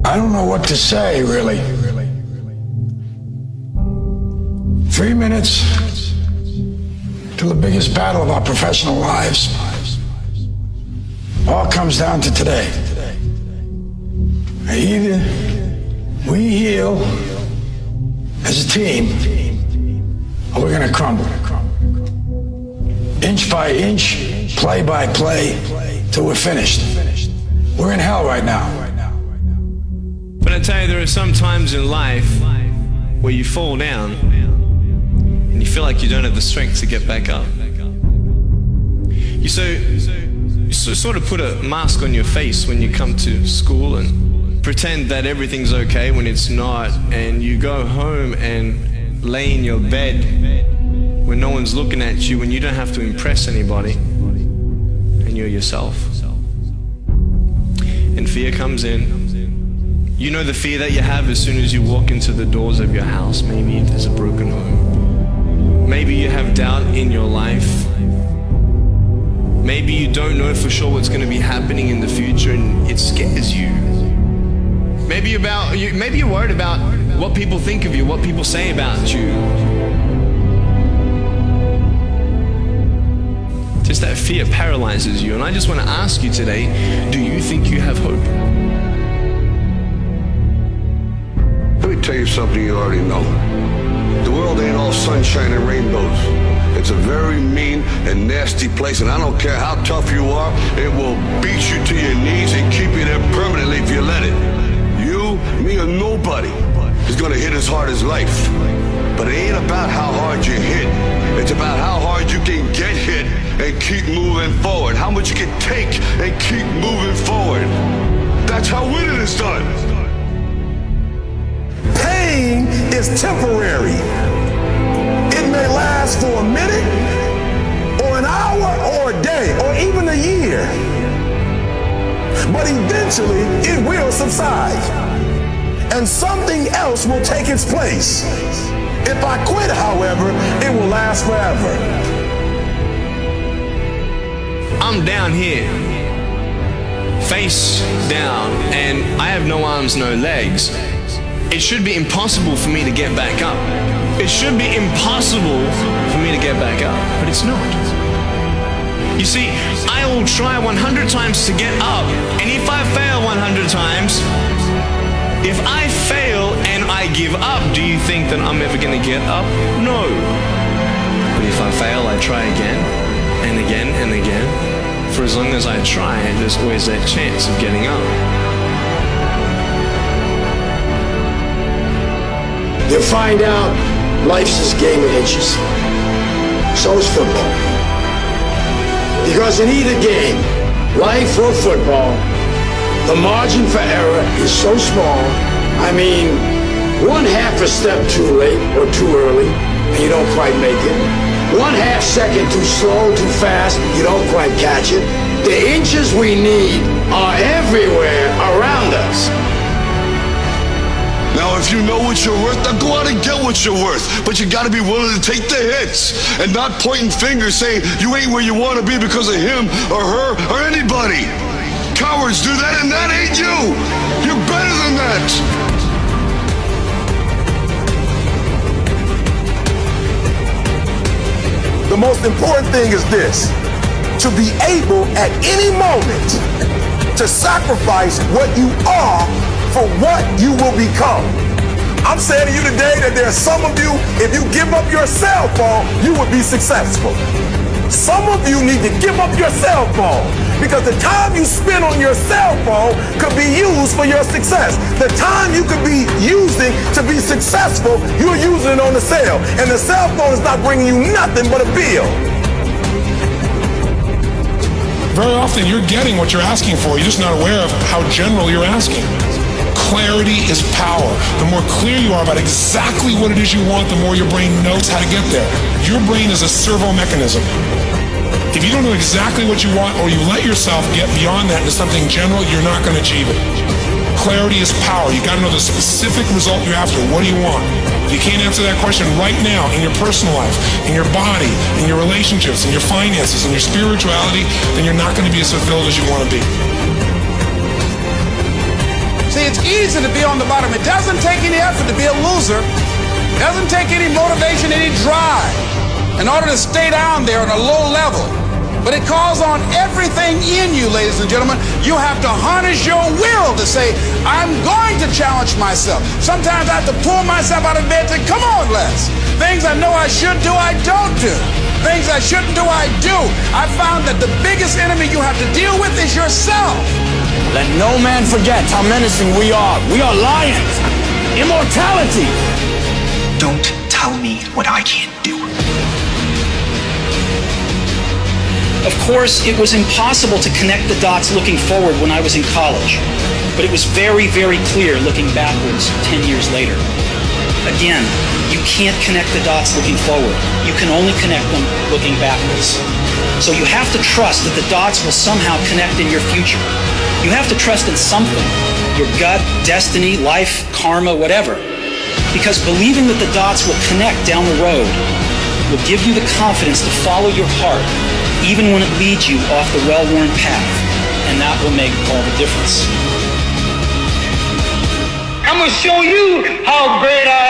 I don't know what to say, really. 3 minutes to the biggest battle of our professional lives. All comes down to today. Either we heal as a team, or we're gonna crumble. Inch by inch, play by play, till we're finished. We're in hell right now. But I tell you, there are some times in life where you fall down and you feel like you don't have the strength to get back up. You sort of put a mask on your face when you come to school and pretend that everything's okay when it's not, and you go home and lay in your bed when no one's looking at you, when you don't have to impress anybody, and you're yourself. And fear comes in. You know the fear that you have as soon as you walk into the doors of your house. Maybe there's a broken home. Maybe you have doubt in your life. Maybe you don't know for sure what's going to be happening in the future and it scares you. Maybe you're worried about what people think of you, what people say about you. Just that fear paralyzes you. And I just want to ask you today, do you think you have hope? Let me tell you something you already know. The world ain't all sunshine and rainbows. It's a very mean and nasty place, and I don't care how tough you are, it will beat you to your knees and keep you there permanently if you let it. You, me, or nobody is gonna hit as hard as life. But it ain't about how hard you hit. It's about how hard you can get hit and keep moving forward. How much you can take and keep moving forward. That's how winning is done. Pain is temporary. It may last for a minute, or an hour, or a day, or even a year. But eventually, it will subside, and something else will take its place. If I quit, however, it will last forever. I'm down here, face down, and I have no arms, no legs. It should be impossible for me to get back up. It should be impossible for me to get back up, but it's not. You see, I will try 100 times to get up, and if I fail 100 times, if I fail and I give up, do you think that I'm ever gonna get up? No. But if I fail, I try again, and again, and again. For as long as I try, there's always that chance of getting up. You'll find out life's this game of inches. So is football. Because in either game, life or football, the margin for error is so small. I mean, 1/2 a step too late or too early, and you don't quite make it. 1/2 second too slow, too fast, you don't quite catch it. The inches we need are everywhere around us. Now, if you know what you're worth, now go out and get what you're worth. But you gotta be willing to take the hits and not pointing fingers saying you ain't where you wanna be because of him or her or anybody. Cowards do that, and that ain't you. You're better than that. The most important thing is this: to be able at any moment to sacrifice what you are for what you will become. I'm saying to you today that there are some of you, if you give up your cell phone, you will be successful. Some of you need to give up your cell phone because the time you spend on your cell phone could be used for your success. The time you could be using to be successful, you're using it on the cell. And the cell phone is not bringing you nothing but a bill. Very often you're getting what you're asking for. You're just not aware of how general you're asking. Clarity is power. The more clear you are about exactly what it is you want, the more your brain knows how to get there. Your brain is a servo mechanism. If you don't know exactly what you want, or you let yourself get beyond that into something general, you're not going to achieve it. Clarity is power. You got to know the specific result you're after. What do you want? If you can't answer that question right now in your personal life, in your body, in your relationships, in your finances, in your spirituality, then you're not going to be as fulfilled as you want to be. See, it's easy to be on the bottom. It doesn't take any effort to be a loser. It doesn't take any motivation, any drive in order to stay down there on a low level. But it calls on everything in you, ladies and gentlemen. You have to harness your will to say, I'm going to challenge myself. Sometimes I have to pull myself out of bed and say, come on, Les. Things I know I should do, I don't do. Things I shouldn't do, I do. I found that the biggest enemy you have to deal with is yourself. Let no man forget how menacing we are. We are lions. Immortality. Don't tell me what I can't do. Of course, it was impossible to connect the dots looking forward when I was in college, but it was very, very clear looking backwards 10 years later. Again, you can't connect the dots looking forward. You can only connect them looking backwards. So you have to trust that the dots will somehow connect in your future. You have to trust in something, your gut, destiny, life, karma, whatever. Because believing that the dots will connect down the road will give you the confidence to follow your heart, even when it leads you off the well-worn path, and that will make all the difference. I'm gonna show you how great I